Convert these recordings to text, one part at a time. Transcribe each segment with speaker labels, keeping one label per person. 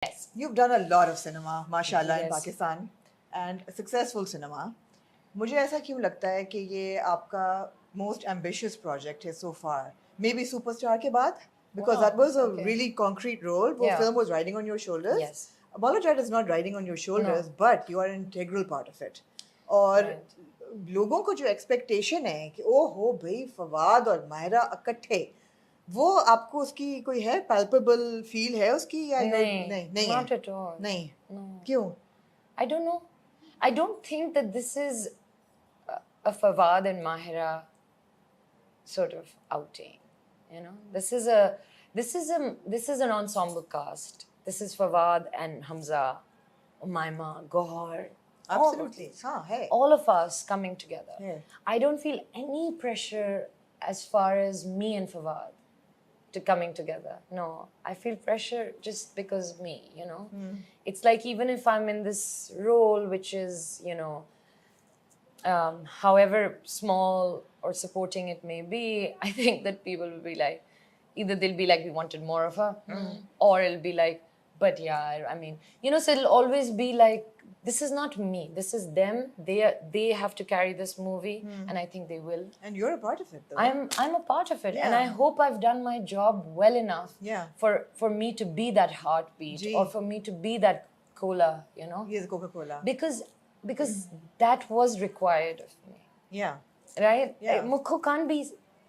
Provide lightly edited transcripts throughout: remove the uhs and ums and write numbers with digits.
Speaker 1: Yes.
Speaker 2: You've done a lot of cinema, mashallah, in
Speaker 1: Yes.
Speaker 2: Pakistan, and successful cinema. मुझे ऐसा क्यों लगता है कि ये आपका most ambitious project है so far? Maybe Superstar के बाद? Because
Speaker 1: Wow,
Speaker 2: that was a
Speaker 1: okay.
Speaker 2: really concrete role. वो
Speaker 1: Yeah.
Speaker 2: film was riding on your shoulders.
Speaker 1: Yes.
Speaker 2: Maula Jat is not riding on your shoulders,
Speaker 1: No.
Speaker 2: but you are an integral part of it. और
Speaker 1: Right.
Speaker 2: लोगों को जो expectation है कि ओ हो भाई फवाद और माहिरा इकट्ठे, वो आपको उसकी कोई है palpable feel है उसकी या नहीं
Speaker 1: not
Speaker 2: है?
Speaker 1: at all.
Speaker 2: नहीं
Speaker 1: No.
Speaker 2: क्यों?
Speaker 1: I don't know. I don't think that this is a Fawad and Mahira sort of outing. You know, this is an ensemble cast. This is Fawad and Hamza, Umaima, Gohar.
Speaker 2: Absolutely. हाँ है.
Speaker 1: All of us coming together.
Speaker 2: Yeah.
Speaker 1: I don't feel any pressure as far as me and Fawad to coming together. No, I feel pressure just because me, you know. It's like even if I'm in this role, which is, you know, however small or supporting it may be, I think that people will be like, either they'll be like, we wanted more of her, or it'll be like, but yeah, I mean, you know, so it'll always be like, this is not me, this is them. They have to carry this movie, and I think they will.
Speaker 2: And you're a part of it, though.
Speaker 1: I'm a part of it, and I
Speaker 2: Yeah.
Speaker 1: hope I've done my job well enough
Speaker 2: Yeah.
Speaker 1: for me to be that heartbeat,
Speaker 2: Gee.
Speaker 1: or for me to be that cola, you know,
Speaker 2: He is Coca-Cola.
Speaker 1: because that was required of me,
Speaker 2: Yeah.
Speaker 1: right?
Speaker 2: Yeah.
Speaker 1: Mukho can't be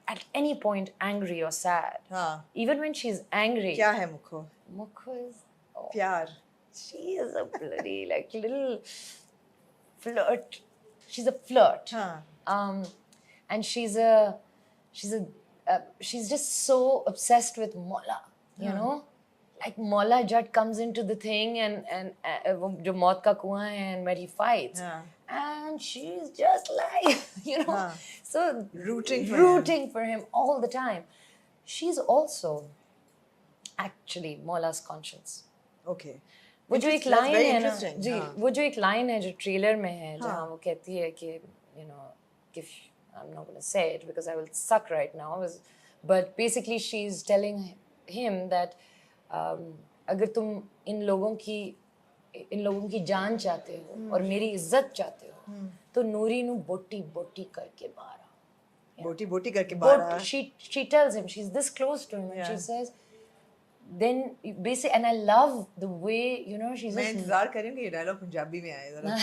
Speaker 1: at any point angry or sad.
Speaker 2: हाँ.
Speaker 1: Even when she's angry,
Speaker 2: क्या है मुखो?
Speaker 1: Mukho is, oh,
Speaker 2: प्यार.
Speaker 1: she is a bloody like little flirt. She's a flirt.
Speaker 2: हाँ.
Speaker 1: And she's just so obsessed with Mola, you know, like Mola Jat comes into the thing and जो मौत का कुआं है, and where he fights,
Speaker 2: हाँ.
Speaker 1: and she's just like, you know,
Speaker 2: हाँ.
Speaker 1: so
Speaker 2: Rooting for
Speaker 1: him all the time. She's also actually Mola's conscience.
Speaker 2: Okay.
Speaker 1: वो जो एक
Speaker 2: That's
Speaker 1: लाइन
Speaker 2: very
Speaker 1: है ना
Speaker 2: interesting.
Speaker 1: जी,
Speaker 2: हाँ.
Speaker 1: वो जो एक लाइन है जो ट्रेलर में है,
Speaker 2: हाँ.
Speaker 1: जहाँ वो कहती है कि you know, if I'm not going to say it because I will suck right now, but basically she's telling him that अगर तुम इन लोगों की जान चाहते हो और मेरी इज्जत चाहते हो, तो नूरी नु बोटी बोटी करके मारा.
Speaker 2: बोटी बोटी करके बारा.
Speaker 1: She tells him, she's this close to him, and
Speaker 2: Yeah.
Speaker 1: she says, then basically, and I love the way, you know, she's
Speaker 2: मैं
Speaker 1: just
Speaker 2: इंतजार करूंगी ये डायलॉग पंजाबी में आए जरा.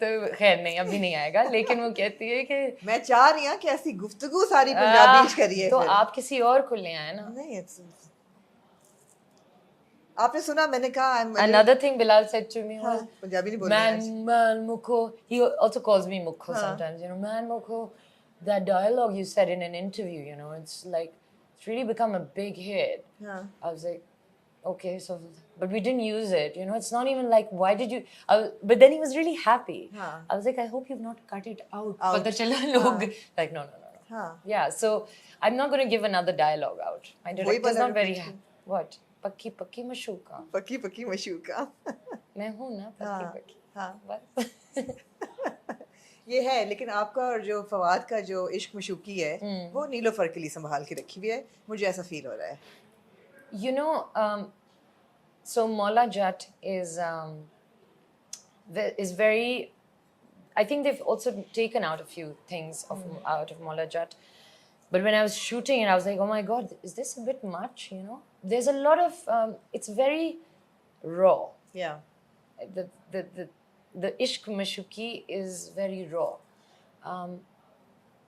Speaker 1: तो खैर नहीं, अभी नहीं आएगा, लेकिन वो कहती है कि
Speaker 2: मैं चाह रही हूँ कि ऐसी गुफ्तगू सारी पंजाबी करिए.
Speaker 1: तो
Speaker 2: फिर.
Speaker 1: आप किसी और को ले आए ना.
Speaker 2: नहीं आपने सुना मैंने कहा
Speaker 1: Another thing Bilal said to me was,
Speaker 2: Punjabi नहीं बोल रही आज.
Speaker 1: man Mukho, he also calls me Mukho sometimes, you know, man Mukho, that dialogue you said in an interview, you know, it's like, it's really become a big hit.
Speaker 2: हाँ.
Speaker 1: I was like, okay, so, but we didn't use it, you know, it's not even like, why did you, but then he was really happy.
Speaker 2: हाँ.
Speaker 1: I was like, I hope you've not cut it out.
Speaker 2: Out.
Speaker 1: Pata chala log, like, no.
Speaker 2: हाँ.
Speaker 1: Yeah, so I'm not going to give another dialogue out. My
Speaker 2: वही
Speaker 1: director's
Speaker 2: वाला
Speaker 1: not very
Speaker 2: repeat
Speaker 1: happy. What? Pakki pakki mashuka.
Speaker 2: पक्की पक्की मशूका.
Speaker 1: मैं हूँ ना
Speaker 2: हाँ.
Speaker 1: पक्की पक्की.
Speaker 2: हाँ.
Speaker 1: बस.
Speaker 2: ये है, लेकिन आपका और जो फवाद का जो इश्क मशूकी है वो नीलोफर के लिए संभाल के रखी हुई है, मुझे ऐसा फील हो रहा है.
Speaker 1: You know, so Mola Jat is very. I think they've also taken out a few things out of Mola Jat. But when I was shooting it, I was like, oh my God, is this a bit much? You know, there's a lot of. It's very raw.
Speaker 2: Yeah.
Speaker 1: The Ishq Mashuki is very raw.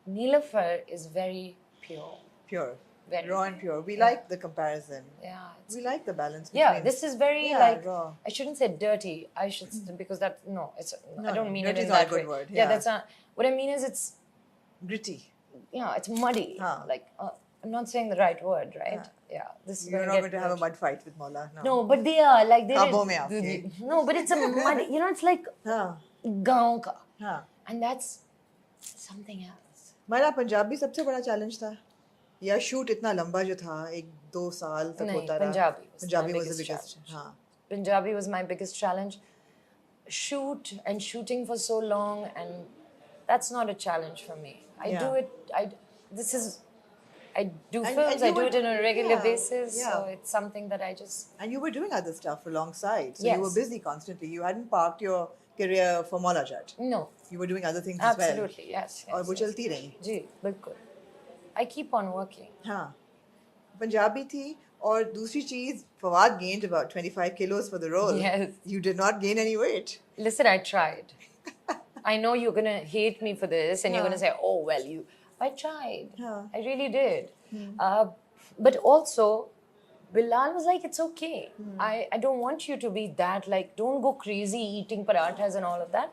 Speaker 1: Neelafar is very pure.
Speaker 2: Pure.
Speaker 1: Very.
Speaker 2: Raw and pure. We like the comparison.
Speaker 1: Yeah. It's,
Speaker 2: We like the balance
Speaker 1: yeah,
Speaker 2: between.
Speaker 1: this is very
Speaker 2: Yeah,
Speaker 1: like
Speaker 2: raw.
Speaker 1: I shouldn't say dirty. I should because that no, it's
Speaker 2: No,
Speaker 1: I don't mean
Speaker 2: dirty
Speaker 1: it
Speaker 2: is
Speaker 1: in
Speaker 2: not a
Speaker 1: that
Speaker 2: good
Speaker 1: way.
Speaker 2: word,
Speaker 1: Yeah,
Speaker 2: yeah.
Speaker 1: that's not what I mean. Is it's
Speaker 2: Gritty.
Speaker 1: it's muddy.
Speaker 2: Huh.
Speaker 1: Like I'm not saying the right word, right? Yeah, this is
Speaker 2: You're
Speaker 1: gonna
Speaker 2: not
Speaker 1: get
Speaker 2: going to have a
Speaker 1: dirty.
Speaker 2: mud fight with Mola. No.
Speaker 1: No, but they are like they.
Speaker 2: Kaabon mein aapke.
Speaker 1: No, but it's a muddy. You know, it's like
Speaker 2: हाँ.
Speaker 1: gaon ka,
Speaker 2: हाँ.
Speaker 1: and that's something else.
Speaker 2: मेरा पंजाबी सबसे बड़ा challenge था या shoot इतना लंबा जो था 1-2 साल तक
Speaker 1: नहीं,
Speaker 2: होता रहा.
Speaker 1: Punjabi was
Speaker 2: Punjabi
Speaker 1: my
Speaker 2: was the
Speaker 1: biggest
Speaker 2: biggest.
Speaker 1: challenge.
Speaker 2: हाँ.
Speaker 1: Punjabi was my biggest challenge. Shooting for so long, and that's not a challenge for me. I
Speaker 2: Yeah.
Speaker 1: do it. This is I do
Speaker 2: And
Speaker 1: films. I
Speaker 2: you
Speaker 1: do
Speaker 2: were-
Speaker 1: it on a regular
Speaker 2: yeah,
Speaker 1: basis. So
Speaker 2: yeah.
Speaker 1: it's something that I just.
Speaker 2: And you were doing other stuff alongside. So you were
Speaker 1: Yes.
Speaker 2: busy constantly. You hadn't parked your career for Mola Jat.
Speaker 1: No.
Speaker 2: You were doing other things as well.
Speaker 1: Absolutely. Yes.
Speaker 2: और
Speaker 1: yes,
Speaker 2: वो
Speaker 1: yes.
Speaker 2: चलती रही.
Speaker 1: जी बिल्कुल. I keep on working.
Speaker 2: हाँ. पंजाबी थी और दूसरी चीज Fawad gained about 25 kilos for the role.
Speaker 1: Yes.
Speaker 2: You did not gain any weight.
Speaker 1: Listen, I tried. I know you're gonna hate me for this, and you're
Speaker 2: Yeah.
Speaker 1: gonna say, "Oh well, you." I tried.
Speaker 2: Yeah.
Speaker 1: I really did. But also, Bilal was like, "It's okay. I don't want you to be that. Like, don't go crazy eating parathas and all of that,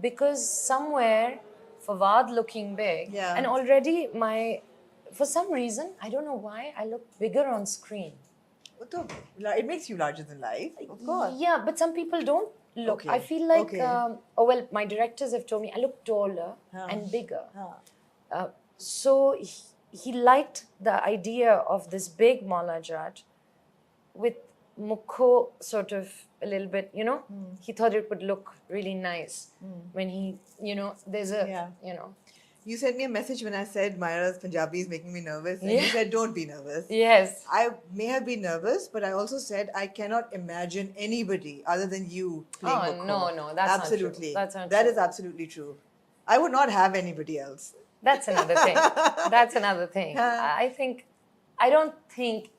Speaker 1: because somewhere, Fawad looking big,
Speaker 2: Yeah.
Speaker 1: and already for some reason, I don't know why, I look bigger on screen."
Speaker 2: वो तो it makes you larger than life, of course.
Speaker 1: Yeah, but some people don't look.
Speaker 2: Okay,
Speaker 1: I feel like,
Speaker 2: okay.
Speaker 1: oh well, my directors have told me I look taller
Speaker 2: Huh.
Speaker 1: and bigger.
Speaker 2: हाँ.
Speaker 1: So he liked the idea of this big Maula Jat with Mukho sort of a little bit, you know. He thought it would look really nice when he, you know, there's a,
Speaker 2: Yeah.
Speaker 1: you know.
Speaker 2: You sent me a message when I said Myra's Punjabi is making me nervous, and you
Speaker 1: Yeah.
Speaker 2: said don't be nervous.
Speaker 1: Yes.
Speaker 2: I may have been nervous, but I also said I cannot imagine anybody other than you playing
Speaker 1: Oh,
Speaker 2: Mukho.
Speaker 1: no, no, that's not true.
Speaker 2: absolutely.
Speaker 1: That's not
Speaker 2: That
Speaker 1: true.
Speaker 2: is absolutely true. I would not have anybody else.
Speaker 1: That's another thing. That's another thing. I don't think,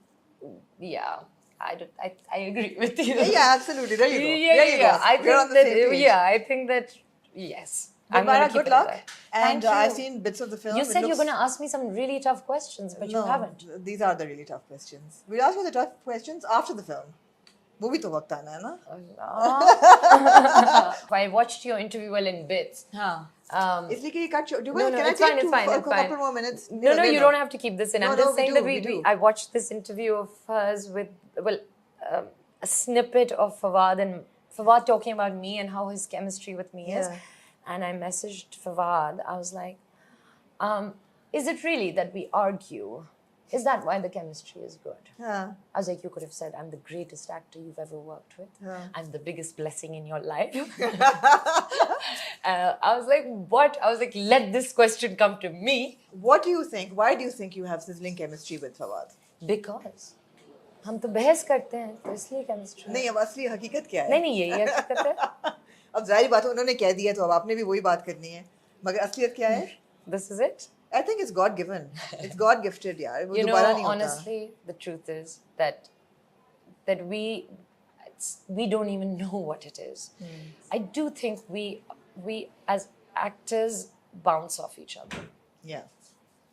Speaker 1: yeah, I agree with you.
Speaker 2: Yeah, absolutely. There you go.
Speaker 1: Yeah,
Speaker 2: there you
Speaker 1: yeah.
Speaker 2: go.
Speaker 1: I
Speaker 2: We're on
Speaker 1: think
Speaker 2: the
Speaker 1: that,
Speaker 2: same page.
Speaker 1: yeah, I think that, yes.
Speaker 2: But
Speaker 1: I'm gonna
Speaker 2: Myra,
Speaker 1: keep
Speaker 2: good
Speaker 1: it at
Speaker 2: luck.
Speaker 1: that.
Speaker 2: And
Speaker 1: Thank
Speaker 2: I've
Speaker 1: you.
Speaker 2: seen bits of the film.
Speaker 1: You
Speaker 2: It
Speaker 1: said you're
Speaker 2: looks-
Speaker 1: going to ask me some really tough questions, but you
Speaker 2: No,
Speaker 1: haven't.
Speaker 2: These are the really tough questions. We'll ask you the tough questions after the film. वो भी तो वक्त आना है ना?
Speaker 1: I watched your interview well in bits.
Speaker 2: हाँ.
Speaker 1: Um,
Speaker 2: इसलिए कि ये cut short.
Speaker 1: no,
Speaker 2: Can I
Speaker 1: it's
Speaker 2: take
Speaker 1: fine, it's fine,
Speaker 2: a
Speaker 1: it's fine.
Speaker 2: couple more minutes?
Speaker 1: No, you don't have to keep this in.
Speaker 2: No,
Speaker 1: I'm
Speaker 2: no,
Speaker 1: just
Speaker 2: we
Speaker 1: saying
Speaker 2: do,
Speaker 1: that
Speaker 2: we do.
Speaker 1: I watched this interview of hers with, well, a snippet of Fawad and Fawad talking about me and how his chemistry with me is.
Speaker 2: Yeah.
Speaker 1: And I messaged Fawad. I was like, is it really that we argue? Is that why the chemistry is good?
Speaker 2: हाँ.
Speaker 1: I was like, you could have said, I'm the greatest actor you've ever worked with.
Speaker 2: Yeah.
Speaker 1: I'm the biggest blessing in your life. I was like, what? I was like, let this question come to me.
Speaker 2: What do you think? Why do you think you have sizzling chemistry with Fawad?
Speaker 1: Because हम तो बहस करते हैं तो इसलिए chemistry
Speaker 2: नहीं, अब असली हकीकत क्या है?
Speaker 1: नहीं नहीं यही हकीकत है.
Speaker 2: अब जाहिर बात है उन्होंने कह दिया तो अब आपने भी वही बात करनी है. मगर असलियत क्या है?
Speaker 1: This is it.
Speaker 2: I think it's God given. It's God gifted यार. वो
Speaker 1: You know,
Speaker 2: दोबारा नहीं होता.
Speaker 1: honestly, the truth is that we don't even know what it is. I do think we as actors bounce off each other.
Speaker 2: Yeah.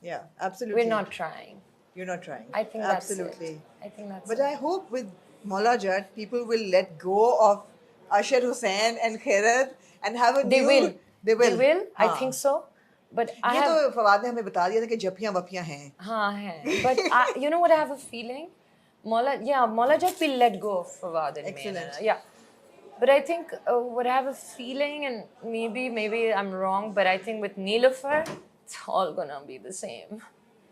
Speaker 2: Yeah, absolutely.
Speaker 1: We're not trying.
Speaker 2: You're not trying.
Speaker 1: I think that's
Speaker 2: absolutely.
Speaker 1: it. I think that's
Speaker 2: But
Speaker 1: it.
Speaker 2: I hope with Maula Jat, people will let go of Ashar Hussain and Khairat and have a
Speaker 1: They
Speaker 2: new...
Speaker 1: will.
Speaker 2: They will.
Speaker 1: I
Speaker 2: हाँ.
Speaker 1: think so. But I
Speaker 2: ये
Speaker 1: have...
Speaker 2: तो फवाद ने हमें बता दिया था कि जपियां वपियां हैं.
Speaker 1: हाँ है. But you know what I have a feeling? Maula Jat will let go of Fawad and
Speaker 2: Excellent.
Speaker 1: Meena. Yeah. But I think what I have a feeling, and maybe I'm wrong, but I think with Neelofer, it's all gonna be the same.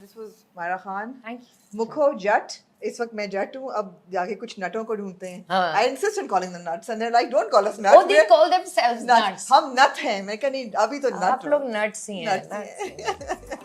Speaker 2: This was Myra Khan.
Speaker 1: Thank you.
Speaker 2: मुखो जट. इस वक्त मैं जट हूँ. अब जाके कुछ नटों को ढूंढते हैं.
Speaker 1: हाँ.
Speaker 2: I insist on calling them nuts and they're like, don't call us nuts.
Speaker 1: Oh, they
Speaker 2: We're
Speaker 1: call themselves nuts.
Speaker 2: हम नट हैं. मैं कहा नहीं, अभी तो नट
Speaker 1: आप
Speaker 2: हो.
Speaker 1: लोग nuts ही हैं.
Speaker 2: Nuts ही हैं.